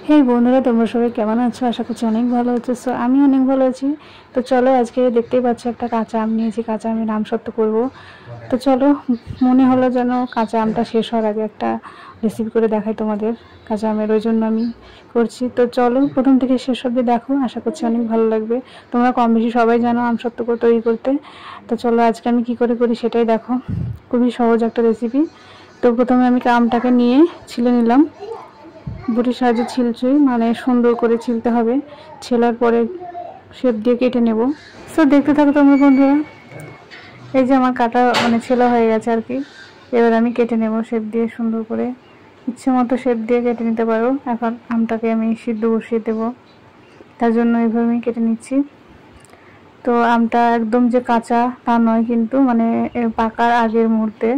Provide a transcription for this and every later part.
হেই বন্ধুরা, তোমরা সবাই কেমন আছো? আশা করছি অনেক ভালো আছো। সো আমি অনেক ভালো আছি। তো চলো, আজকে দেখতেই পাচ্ছ একটা কাঁচা আম নিয়েছি। কাঁচা আমের আমসত্ত্ব করব। তো চলো, মনে হলো যেন কাঁচা আমটা শেষ হওয়ার আগে একটা রেসিপি করে দেখাই তোমাদের কাঁচা আমের, ওই জন্য আমি করছি। তো চলো, প্রথম থেকে শেষ অবধি দেখো, আশা করছি অনেক ভালো লাগবে। তোমরা কম বেশি সবাই জানো আমসত্ত্ব তৈরি করতে। তো চলো, আজকে আমি কী করে করি সেটাই দেখো। খুবই সহজ একটা রেসিপি। তো প্রথমে আমি আমটাকে নিয়ে ছিলে নিলাম। বটির সাহায্যে ছিলছি, মানে সুন্দর করে ছিলতে হবে। ছেলার পরে শেপ দিয়ে কেটে নেব। সো দেখতে থাকো তোমরা বন্ধুরা। এই যে আমার কাটা মানে ছেলা হয়ে গেছে আর কি। এবার আমি কেটে নেব শেপ দিয়ে, সুন্দর করে ইচ্ছে মতো শেপ দিয়ে কেটে নিতে পারো। এখন আমটাকে আমি সিদ্ধ বসিয়ে দেবো, তার জন্য এইভাবে আমি কেটে নিচ্ছি। তো আমটা একদম যে কাঁচা তা নয়, কিন্তু মানে পাকার আগের মুহূর্তে।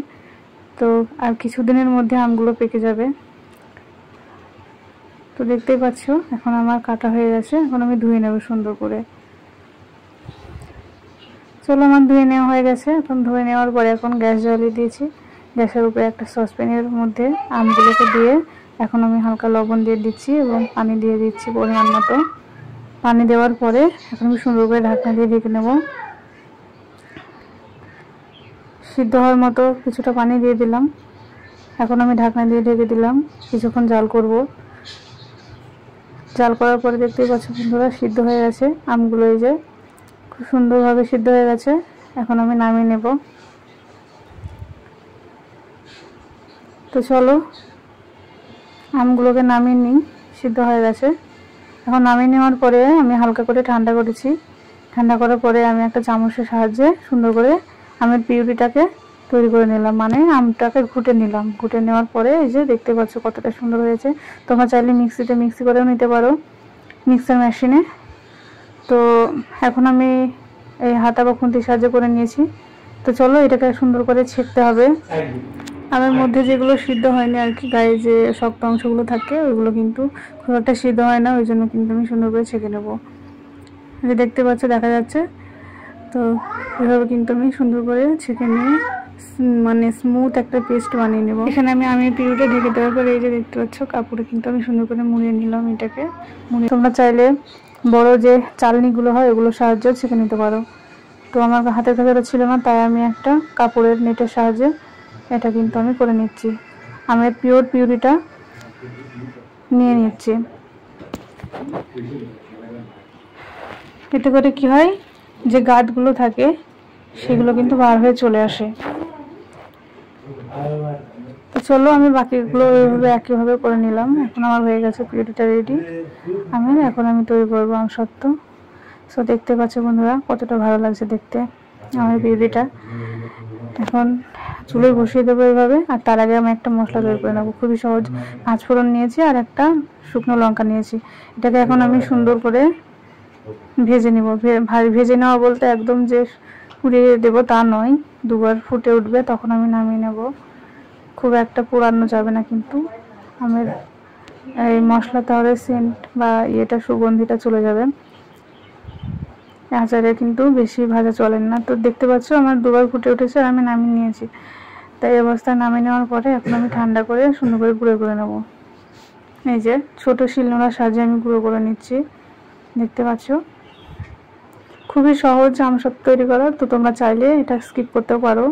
তো আর কিছুদিনের মধ্যে আমগুলো পেকে যাবে। তো দেখতেই পাচ্ছ এখন আমার কাটা হয়ে গেছে। এখন আমি ধুয়ে নেব সুন্দর করে। চলো, আমার ধুয়ে নেওয়া হয়ে গেছে। এখন ধুয়ে নেওয়ার পরে এখন গ্যাস জ্বালিয়ে দিয়েছি। গ্যাসের উপরে একটা সসপ্যানের মধ্যে আমগুলোকে দিয়ে এখন আমি হালকা লবণ দিয়ে দিচ্ছি এবং পানি দিয়ে দিচ্ছি পরিমাণ মতো। পানি দেওয়ার পরে এখন আমি সুন্দর করে ঢাকনা দিয়ে ঢেকে নেব। সিদ্ধ হওয়ার মতো কিছুটা পানি দিয়ে দিলাম। এখন আমি ঢাকনা দিয়ে ঢেকে দিলাম, কিছুক্ষণ জাল করব। জাল করার পরে দেখতেই পাচ্ছ বন্ধুরা, সিদ্ধ হয়ে গেছে আমগুলো। এই যে খুব সুন্দরভাবে সিদ্ধ হয়ে গেছে। এখন আমি নামিয়ে নেব। তো চলো, আমগুলোকে নামিয়ে নিই, সিদ্ধ হয়ে গেছে। এখন নামিয়ে নেওয়ার পরে আমি হালকা করে ঠান্ডা করেছি। ঠান্ডা করার পরে আমি একটা চামচের সাহায্যে সুন্দর করে আমের পিউরিটাকে তৈরি করে নিলাম, মানে আমটাকে ঘুটে নিলাম। ঘুটে নেওয়ার পরে এই যে দেখতে পাচ্ছ কতটা সুন্দর হয়েছে। তোমরা চাইলে মিক্সি করেও নিতে পারো, মিক্সার মেশিনে। তো এখন আমি এই হাতা বা খুন্তির সাহায্যে করে নিয়েছি। তো চলো, এটাকে সুন্দর করে ছেঁকতে হবে। আমের মধ্যে যেগুলো সিদ্ধ হয়নি আর কি, গায়ে যে শক্ত অংশগুলো থাকে ওইগুলো কিন্তু খুব একটা সিদ্ধ হয় না, ওই জন্য কিন্তু আমি সুন্দর করে ছেঁকে নেবো। দেখতে পাচ্ছ, দেখা যাচ্ছে। তো এভাবে কিন্তু আমি সুন্দর করে ছেঁকে নিয়ে মানে স্মুথ একটা পেস্ট বানিয়ে নেব। এখানে আমি আমের পিউরিটা ঢেকে দেওয়ার পরে এই যে দেখতে পাচ্ছ কাপড়ে কিন্তু আমি সুন্দর করে মুড়িয়ে নিলাম। এটাকে মুড়িয়ে তোমরা চাইলে বড় যে চালনিগুলো হয় ওগুলোর সাহায্যে ছেঁকে নিতে পারো। তো আমার হাতের কাছে ছিল না, তাই আমি একটা কাপড়ের নেটের সাহায্যে এটা কিন্তু আমি করে নিচ্ছি। আমের পিউরিটা নিয়ে নিচ্ছি। এতে করে কি হয়, যে গাঁটগুলো থাকে সেগুলো কিন্তু বার হয়ে চলে আসে। তো চলো, আমি বাকিগুলো ওইভাবে একইভাবে করে নিলাম। এখন আমার হয়ে গেছে পিউরিটা রেডি। এখন আমি তৈরি করবো আমসত্ত্ব। সো দেখতে পাচ্ছ বন্ধুরা কতটা ভালো লাগছে দেখতে আমার পিউরিটা। এখন চুলোয় বসিয়ে দেবো এইভাবে। আর তার আগে আমি একটা মশলা তৈরি করে নেবো, খুবই সহজ। 5 ফোড়ন নিয়েছি আর একটা শুকনো লঙ্কা নিয়েছি। এটাকে এখন আমি সুন্দর করে ভেজে নেব। ভেজে নেওয়া বলতে একদম যে পুড়িয়ে দেবো তা নয়, দুবার ফুটে উঠবে তখন আমি নামিয়ে নেব। খুব একটা পোড়ানো যাবে না কিন্তু আমের এই মশলা, তাহলে সেন্ট বা ইয়েটা সুগন্ধিটা চলে যাবে। আচারে কিন্তু বেশি ভাজা চলে না। তো দেখতে পাচ্ছ আমার দুবার ফুটে উঠেছে আর আমি নামিয়ে নিয়েছি। তাই অবস্থায় নামিয়ে নেওয়ার পরে এখন আমি ঠান্ডা করে সুন্দর করে গুঁড়ো করে নেব। এই যে ছোটো শিলনোড়ার সাহায্যে আমি গুঁড়ো করে নিচ্ছি। দেখতে পাচ্ছ খুবই সহজ আমসত্ত্ব তৈরি করা। তো তোমরা চাইলে এটা স্কিপ করতেও পারো।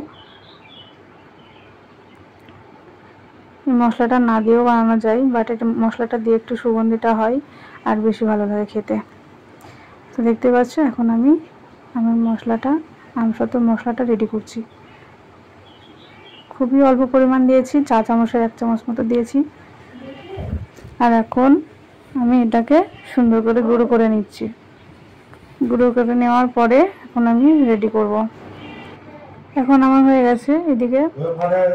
এই মশলাটা না দিয়েও বানানো যায়, বাট এটা মশলাটা দিয়ে একটু সুগন্ধিটা হয় আর বেশি ভালো লাগে খেতে। তো দেখতে পাচ্ছ এখন আমি আমার আমসত্ত্ব মশলাটা রেডি করছি। খুবই অল্প পরিমাণ দিয়েছি, 1 চামচের 1 চামচ মতো দিয়েছি। আর এখন আমি এটাকে সুন্দর করে গুঁড়ো করে নিচ্ছি। গুঁড়ো করে নেওয়ার পরে এখন আমি রেডি করব। এখন আমার হয়ে গেছে। এদিকে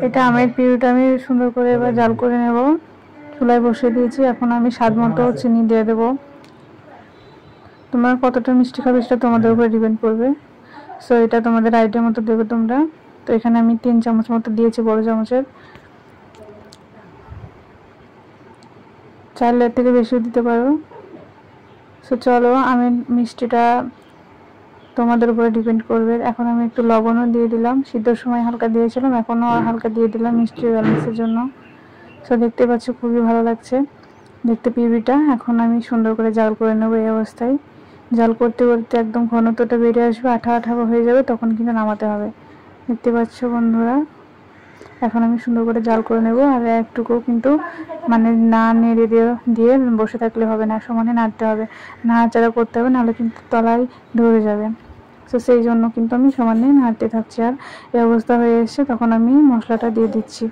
এটা আমের পিউরিটা আমি সুন্দর করে এবার জাল করে নেব। চুলায় বসিয়ে দিয়েছি। এখন আমি স্বাদ মতো চিনি দিয়ে দেবো। তোমরা কতটা মিষ্টি খাবে সেটা তোমাদের উপরে ডিপেন্ড করবে। সো এটা তোমাদের আইডিয়া মতো দেবে তোমরা। তো এখানে আমি 3 চামচ মতো দিয়েছি, বড় চামচের। চাইলে এর থেকে বেশিও দিতে পারো। সো চলো, আমি মিষ্টিটা তোমাদের উপরে ডিপেন্ড করবে। এখন আমি একটু লবণও দিয়ে দিলাম। সিদ্ধর সময় হালকা দিয়েছিলাম, এখনও হালকা দিয়ে দিলাম মিষ্টির ব্যালেন্সের জন্য। সো দেখতে পাচ্ছ খুবই ভালো লাগছে। দেখতে পিউরিটা এখন আমি সুন্দর করে জাল করে নেবো। এই অবস্থায় জাল করতে করতে একদম ঘনত্বটা বেড়ে আসবে, আঠা আঠা হয়ে যাবে, তখন কিন্তু নামাতে হবে। দেখতে পাচ্ছ বন্ধুরা, এখন আমি সুন্দর করে জাল করে নেব। আর একটুকু কিন্তু মানে না নেড়ে দিয়ে বসে থাকলে হবে না, সমানে নাড়তে হবে, নাড়াচাড়া করতে হবে, নাহলে কিন্তু তলায় ধরে যাবে। তো সেই জন্য কিন্তু আমি সমানে নাড়তে থাকছি। আর এই অবস্থা হয়ে এসছে, তখন আমি মশলাটা দিয়ে দিচ্ছি।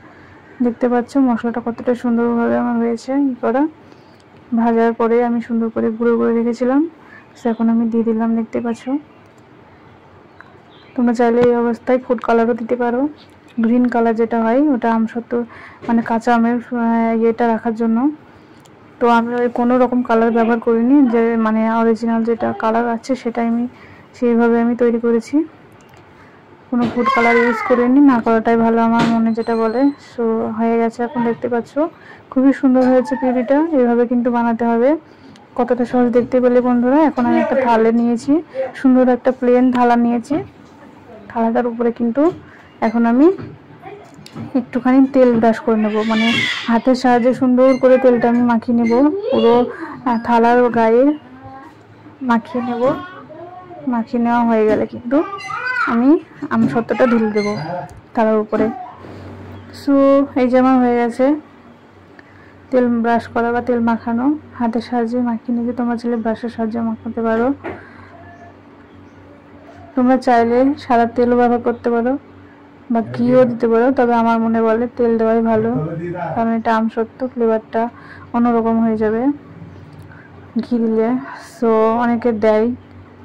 দেখতে পাচ্ছ মশলাটা কতটা সুন্দরভাবে আমার হয়েছে করা। ভাজার পরে আমি সুন্দর করে গুঁড়ো করে রেখেছিলাম, এখন আমি দিয়ে দিলাম। দেখতে পাচ্ছ, তোমরা চাইলে এই অবস্থায় ফুড কালারও দিতে পারো, গ্রিন কালার যেটা হয় ওটা আমসত্ত্ব মানে কাঁচা আমের ইয়েটা রাখার জন্য। তো আমি ওই কোনো রকম কালার ব্যবহার করিনি, যে মানে অরিজিনাল যেটা কালার আছে সেটাই আমি সেইভাবে আমি তৈরি করেছি, কোনো ফুড কালার ইউজ করিনি, না করাটাই ভালো আমার মনে যেটা বলে। সো হয়ে গেছে এখন, দেখতে পাচ্ছ খুবই সুন্দর হয়েছে পিউরিটা। এইভাবে কিন্তু বানাতে হবে। কতটা সহজ দেখতে পেলে বন্ধুরা। এখন আমি একটা থালে নিয়েছি, সুন্দর একটা প্লেন থালা নিয়েছি। থালাটার উপরে কিন্তু এখন আমি একটুখানি তেল ব্রাশ করে নেব, মানে হাতের সাহায্যে সুন্দর করে তেলটা আমি মাখিয়ে নেব, পুরো থালার গায়ে মাখিয়ে নেব। মাখিয়ে নেওয়া হয়ে গেলে কিন্তু আমি আমসত্ত্বটা ঢেলে দেবো থালার উপরে। সো এই যে আমার হয়ে গেছে তেল ব্রাশ করা বা তেল মাখানো, হাতের সাহায্যে মাখিয়ে নিয়ে তোমরা চাইলে ব্রাশের সাহায্যে মাখাতে পারো। তোমরা চাইলে সাদা তেলও ব্যবহার করতে পারো বা ঘিও দিতে পারো, তবে আমার মনে বলে তেল দেওয়াই ভালো, কারণ এটা আমসত্ত্ব, ফ্লেভারটা অন্যরকম হয়ে যাবে ঘি দিলে। সো অনেকে দেয়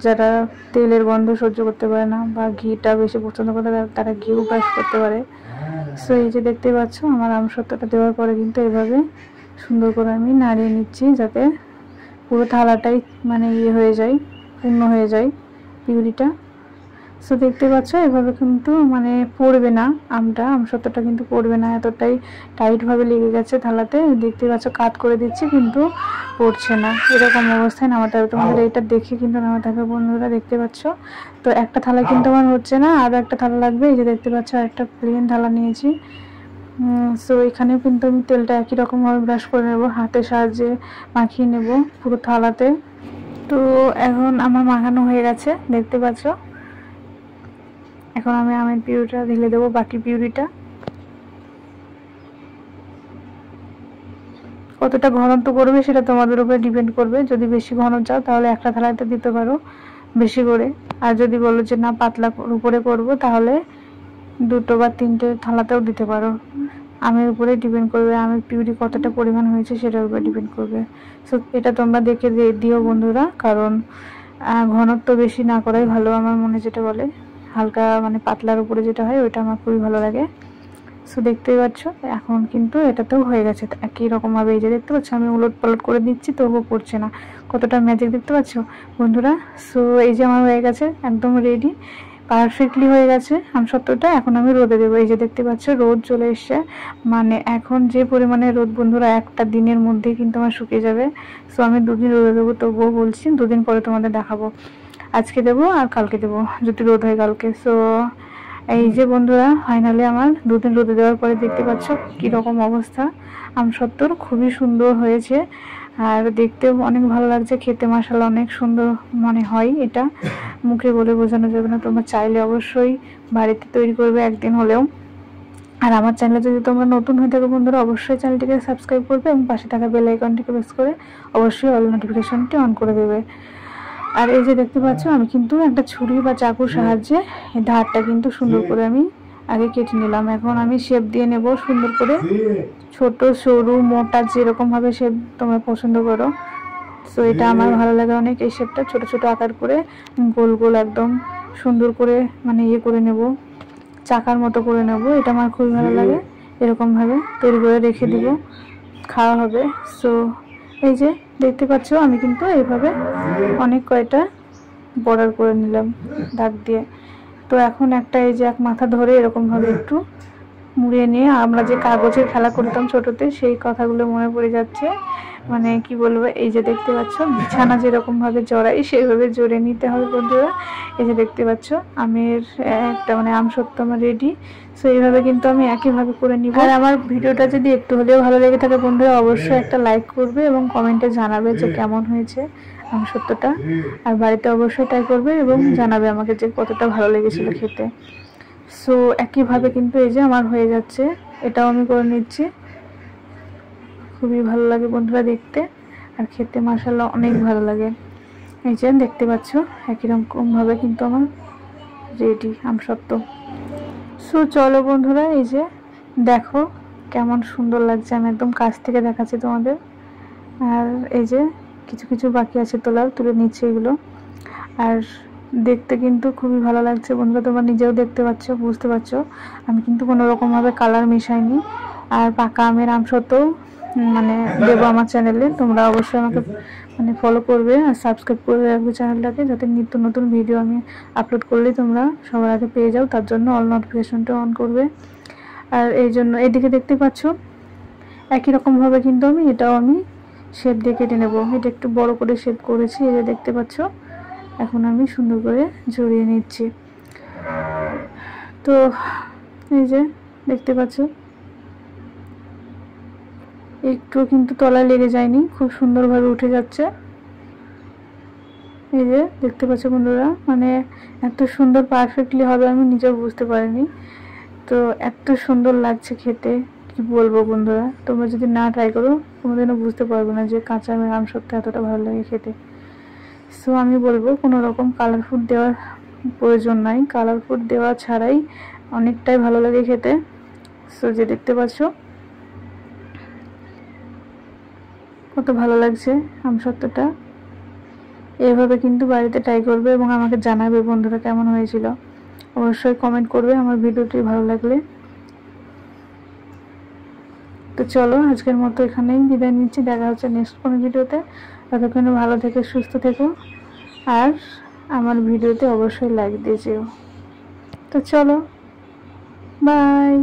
যারা তেলের গন্ধ সহ্য করতে পারে না বা ঘিটা বেশি পছন্দ করে, তারা ঘিও ব্রাশ করতে পারে। সো এই যে দেখতে পাচ্ছ আমার আমসত্ত্বটা দেওয়ার পরে কিন্তু এভাবে সুন্দর করে আমি নাড়িয়ে নিচ্ছি, যাতে পুরো থালাটাই মানে ইয়ে হয়ে যায়, পূর্ণ হয়ে যায় পিউরিটা। সো দেখতে পাচ্ছ এভাবে কিন্তু মানে পড়বে না, আমসত্ত্বটা কিন্তু পড়বে না, এতটাই টাইটভাবে লেগে গেছে থালাতে। দেখতে পাচ্ছ কাট করে দিচ্ছি কিন্তু পড়ছে না, এরকম অবস্থায় নামাতে হবে। তোমাদের এটা দেখে কিন্তু নামাতে হবে বন্ধুরা। দেখতে পাচ্ছ তো একটা থালা কিন্তু আমার হচ্ছে না, আরও একটা থালা লাগবে। এই যে দেখতে পাচ্ছ একটা প্লেন থালা নিয়েছি। সো এখানেও কিন্তু আমি তেলটা একই রকমভাবে ব্রাশ করে নেব, হাতের সাহায্যে মাখিয়ে নেব পুরো থালাতে। তো এখন আমার মাখানো হয়ে গেছে, দেখতে পাচ্ছ। এখন আমি আমের পিউরিটা ঢেলে দেবো, বাকি পিউরিটা। কতটা ঘনত্ব করবে সেটা তোমাদের উপরে ডিপেন্ড করবে। যদি বেশি ঘন চাও তাহলে একটা থালাতে দিতে পারো বেশি করে, আর যদি বলো যে না পাতলা উপরে করব তাহলে দুটো বা তিনটে থালাতেও দিতে পারো। আমের উপরে ডিপেন্ড করবে, আমের পিউরি কতটা পরিমাণ হয়েছে সেটার উপরে ডিপেন্ড করবে। সো এটা তোমরা দেখে দিও বন্ধুরা, কারণ ঘনত্ব বেশি না করাই ভালো আমার মনে যেটা বলে। হালকা মানে পাতলার উপরে যেটা হয় ওইটা আমার খুবই ভালো লাগে। সো দেখতেই পাচ্ছ এখন কিন্তু এটাতেও হয়ে গেছে একই রকমভাবে। এই যে দেখতে পাচ্ছ আমি উলট পালট করে দিচ্ছি, তবুও পড়ছে না, কতটা ম্যাজিক দেখতে পাচ্ছ বন্ধুরা। সো এই যে আমার হয়ে গেছে একদম রেডি, পারফেক্টলি হয়ে গেছে আমসত্ত্বটা। এখন আমি রোদে দেবো। এই যে দেখতে পাচ্ছ রোদ চলে এসছে, মানে এখন যে পরিমাণে রোদ বন্ধুরা একটা দিনের মধ্যেই কিন্তু আমার শুকিয়ে যাবে। সো আমি দুদিন রোদে দেবো, তবুও বলছি দুদিন পরে তোমাদের দেখাবো। আজকে দেবো আর কালকে দেবো যদি রোদ হয় কালকে। সো এই যে বন্ধুরা ফাইনালি আমার দুদিন রোদে দেওয়ার পরে দেখতে পাচ্ছ কীরকম অবস্থা। আমসত্ত্বর খুবই সুন্দর হয়েছে, আর দেখতেও অনেক ভালো লাগছে, খেতে মাশাআল্লাহ অনেক সুন্দর মনে হয়। এটা মুখে বলে বোঝানো যাবে না। তোমরা চাইলে অবশ্যই বাড়িতে তৈরি করবে একদিন হলেও। আর আমার চ্যানেলে যদি তোমরা নতুন হয়ে থাকো বন্ধুরা, অবশ্যই চ্যানেলটিকে সাবস্ক্রাইব করবে এবং পাশে থাকা বেল আইকনটিকে প্রেস করে অবশ্যই অল নোটিফিকেশনটি অন করে দেবে। আর এই যে দেখতে পাচ্ছ আমি কিন্তু একটা ছুরি বা চাকুর সাহায্যে এই ধারটা কিন্তু সুন্দর করে আমি আগে কেটে নিলাম। এখন আমি শেপ দিয়ে নেব সুন্দর করে, ছোট সরু মোটা যেরকমভাবে শেপ তোমরা পছন্দ করো। সো এটা আমার ভালো লাগে অনেক, এই শেপটা ছোট ছোট আকার করে গোল গোল একদম সুন্দর করে মানে ইয়ে করে নেব, চাকার মতো করে নেব। এটা আমার খুবই ভালো লাগে, এরকমভাবে তৈরি করে রেখে দিব, খাওয়া হবে। সো এই যে দেখতে পাচ্ছ আমি কিন্তু এইভাবে অনেক কয়টা বর্ডার করে নিলাম দাগ দিয়ে। তো এখন একটা এই যে এক মাথা ধরে এরকমভাবে একটু মুড়িয়ে নিয়ে আমরা যে কাগজের খেলা করতাম ছোটতে সেই কথাগুলো মনে পড়ে যাচ্ছে। মানে কি বলবো, এই যে দেখতে পাচ্ছ বিছানা যেরকম ভাবে জড়াই সেইভাবে জড়ে নিতে হবে বন্ধুরা। এই যে দেখতে পাচ্ছ আমের একটা মানে আমসত্ত্ব আমার রেডি। সো এইভাবে কিন্তু আমি একইভাবে করে নিব। আর আমার ভিডিওটা যদি একটু হলেও ভালো লেগে থাকে বন্ধুরা, অবশ্যই একটা লাইক করবে এবং কমেন্টে জানাবে যে কেমন হয়েছে আমসত্ত্বটা। আর বাড়িতে অবশ্যই ট্রাই করবে এবং জানাবে আমাকে যে কতটা ভালো লেগেছিল খেতে। সো একইভাবে কিন্তু এই যে আমার হয়ে যাচ্ছে, এটাও আমি করে নিচ্ছি। খুবই ভালো লাগে বন্ধুরা দেখতে, আর খেতে মাশাআল্লাহ অনেক ভালো লাগে। এই যে দেখতে পাচ্ছ একই রকমভাবে কিন্তু আমার রেডি আমসত্ত্ব। সো চলো বন্ধুরা, এই যে দেখো কেমন সুন্দর লাগছে, আমি একদম কাছ থেকে দেখাচ্ছি তোমাদের। আর এই যে কিছু কিছু বাকি আছে তোলার, তুলে নিচ্ছে এগুলো। আর দেখতে কিন্তু খুবই ভালো লাগছে বন্ধুরা, তোমরা নিজেও দেখতে পাচ্ছ, বুঝতে পারছো আমি কিন্তু কোনো রকমভাবে কালার মেশাইনি। আর পাকা আমের আমসত্ত্ব মানে দেবো আমার চ্যানেলে, তোমরা অবশ্যই আমাকে মানে ফলো করবে আর সাবস্ক্রাইব করে রাখবে চ্যানেলটাকে, যাতে নিত্য নতুন ভিডিও আমি আপলোড করলেই তোমরা সবার আগে পেয়ে যাও। তার জন্য অল নোটিফিকেশনটা অন করবে। আর এই জন্য এইদিকে দেখতে পাচ্ছ একই রকমভাবে কিন্তু আমি এটাও আমি শেপ দিয়ে কেটে নেব। এটা একটু বড় করে শেপ করেছি, এই যে দেখতে পাচ্ছ। এখন আমি সুন্দর করে জড়িয়ে নিচ্ছি। তো এই যে দেখতে পাচ্ছ একটু কিন্তু তলায় লেগে যায়নি, খুব সুন্দরভাবে উঠে যাচ্ছে। এই যে দেখতে পাচ্ছ বন্ধুরা, মানে এত সুন্দর পারফেক্টলি হবে আমি নিজেও বুঝতে পারিনি। তো এত সুন্দর লাগছে খেতে, কি বলবো বন্ধুরা, তোমরা যদি না ট্রাই করো কোনোদিনও বুঝতে পারবে না যে কাঁচা আমের আমসত্ত্ব এতটা ভালো লাগে খেতে। সো আমি বলবো কোনো রকম কালার ফুড দেওয়ার প্রয়োজন নাই, কালার ফুড দেওয়া ছাড়াই অনেকটাই ভালো লাগে খেতে। সো যে দেখতে পাচ্ছ কত ভালো লাগছে আমসত্ত্বটা। এইভাবে কিন্তু বাড়িতে ট্রাই করবে এবং আমাকে জানাবে বন্ধুরা কেমন হয়েছিল। অবশ্যই কমেন্ট করবে আমার ভিডিওটি ভালো লাগলে। তো চলো আজকের মতো এখানেই বিদায় নিচ্ছি, দেখা হচ্ছে নেক্সট কোনো ভিডিওতে। ততক্ষণে ভালো থেকে সুস্থ থেকো, আর আমার ভিডিওতে অবশ্যই লাইক দিয়ে যেও। তো চলো, বাই।